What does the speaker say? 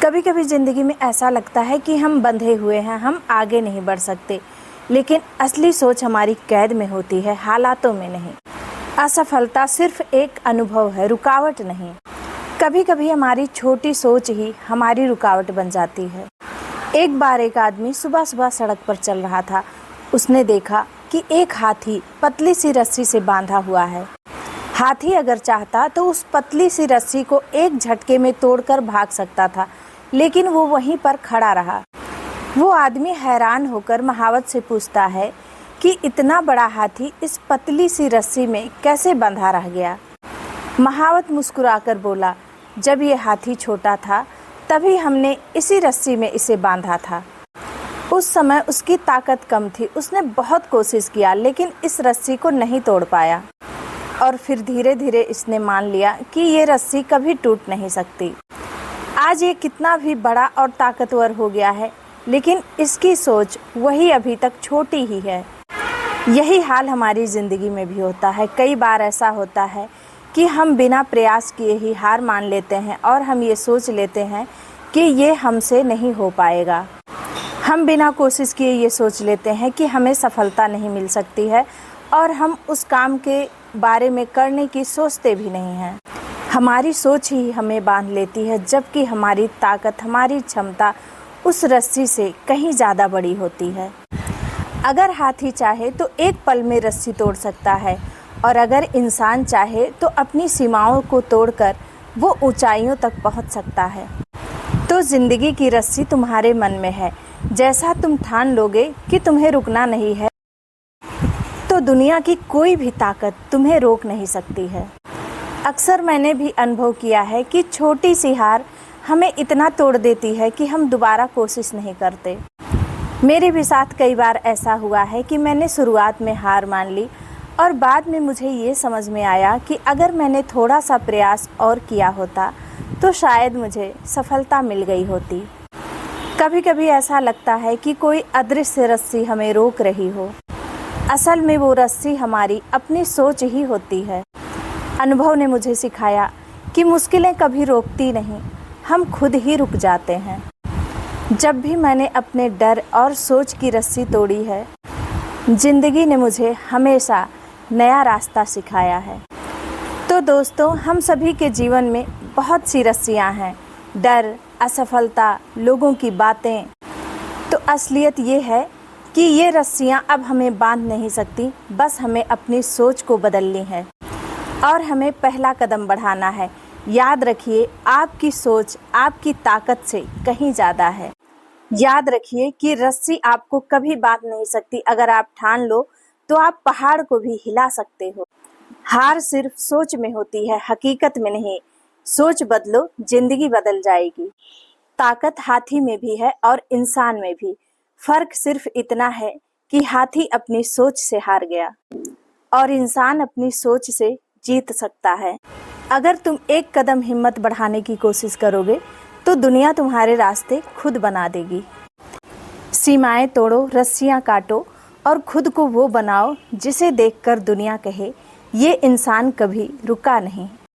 कभी कभी ज़िंदगी में ऐसा लगता है कि हम बंधे हुए हैं, हम आगे नहीं बढ़ सकते। लेकिन असली सोच हमारी कैद में होती है, हालातों में नहीं। असफलता सिर्फ एक अनुभव है, रुकावट नहीं। कभी कभी हमारी छोटी सोच ही हमारी रुकावट बन जाती है। एक बार एक आदमी सुबह सुबह सड़क पर चल रहा था। उसने देखा कि एक हाथी पतली सी रस्सी से बांधा हुआ है। हाथी अगर चाहता तो उस पतली सी रस्सी को एक झटके में तोड़कर भाग सकता था, लेकिन वो वहीं पर खड़ा रहा। वो आदमी हैरान होकर महावत से पूछता है कि इतना बड़ा हाथी इस पतली सी रस्सी में कैसे बंधा रह गया। महावत मुस्कुराकर बोला, जब ये हाथी छोटा था तभी हमने इसी रस्सी में इसे बांधा था। उस समय उसकी ताकत कम थी, उसने बहुत कोशिश किया लेकिन इस रस्सी को नहीं तोड़ पाया। और फिर धीरे धीरे इसने मान लिया कि ये रस्सी कभी टूट नहीं सकती। आज ये कितना भी बड़ा और ताकतवर हो गया है, लेकिन इसकी सोच वही अभी तक छोटी ही है। यही हाल हमारी ज़िंदगी में भी होता है। कई बार ऐसा होता है कि हम बिना प्रयास किए ही हार मान लेते हैं और हम ये सोच लेते हैं कि ये हमसे नहीं हो पाएगा। हम बिना कोशिश किए ये सोच लेते हैं कि हमें सफलता नहीं मिल सकती है और हम उस काम के बारे में करने की सोचते भी नहीं हैं। हमारी सोच ही हमें बांध लेती है, जबकि हमारी ताकत, हमारी क्षमता उस रस्सी से कहीं ज़्यादा बड़ी होती है। अगर हाथी चाहे तो एक पल में रस्सी तोड़ सकता है, और अगर इंसान चाहे तो अपनी सीमाओं को तोड़कर वो ऊंचाइयों तक पहुंच सकता है। तो ज़िंदगी की रस्सी तुम्हारे मन में है। जैसा तुम ठान लोगे कि तुम्हें रुकना नहीं है, तो दुनिया की कोई भी ताकत तुम्हें रोक नहीं सकती है। अक्सर मैंने भी अनुभव किया है कि छोटी सी हार हमें इतना तोड़ देती है कि हम दोबारा कोशिश नहीं करते। मेरे भी साथ कई बार ऐसा हुआ है कि मैंने शुरुआत में हार मान ली और बाद में मुझे ये समझ में आया कि अगर मैंने थोड़ा सा प्रयास और किया होता तो शायद मुझे सफलता मिल गई होती। कभी कभी ऐसा लगता है कि कोई अदृश्य रस्सी हमें रोक रही हो। असल में वो रस्सी हमारी अपनी सोच ही होती है। अनुभव ने मुझे सिखाया कि मुश्किलें कभी रोकती नहीं, हम खुद ही रुक जाते हैं। जब भी मैंने अपने डर और सोच की रस्सी तोड़ी है, ज़िंदगी ने मुझे हमेशा नया रास्ता सिखाया है। तो दोस्तों, हम सभी के जीवन में बहुत सी रस्सियाँ हैं, डर, असफलता, लोगों की बातें। तो असलियत ये है कि ये रस्सियाँ अब हमें बांध नहीं सकती, बस हमें अपनी सोच को बदलनी है और हमें पहला कदम बढ़ाना है। याद रखिए, आपकी सोच आपकी ताकत से कहीं ज़्यादा है। याद रखिए कि रस्सी आपको कभी बांध नहीं सकती। अगर आप ठान लो तो आप पहाड़ को भी हिला सकते हो। हार सिर्फ सोच में होती है, हकीकत में नहीं। सोच बदलो, जिंदगी बदल जाएगी। ताकत हाथी में भी है और इंसान में भी। फर्क सिर्फ इतना है कि हाथी अपनी सोच से हार गया और इंसान अपनी सोच से जीत सकता है। अगर तुम एक कदम हिम्मत बढ़ाने की कोशिश करोगे तो दुनिया तुम्हारे रास्ते खुद बना देगी। सीमाएं तोड़ो, रस्सियां काटो और खुद को वो बनाओ जिसे देखकर दुनिया कहे, ये इंसान कभी रुका नहीं।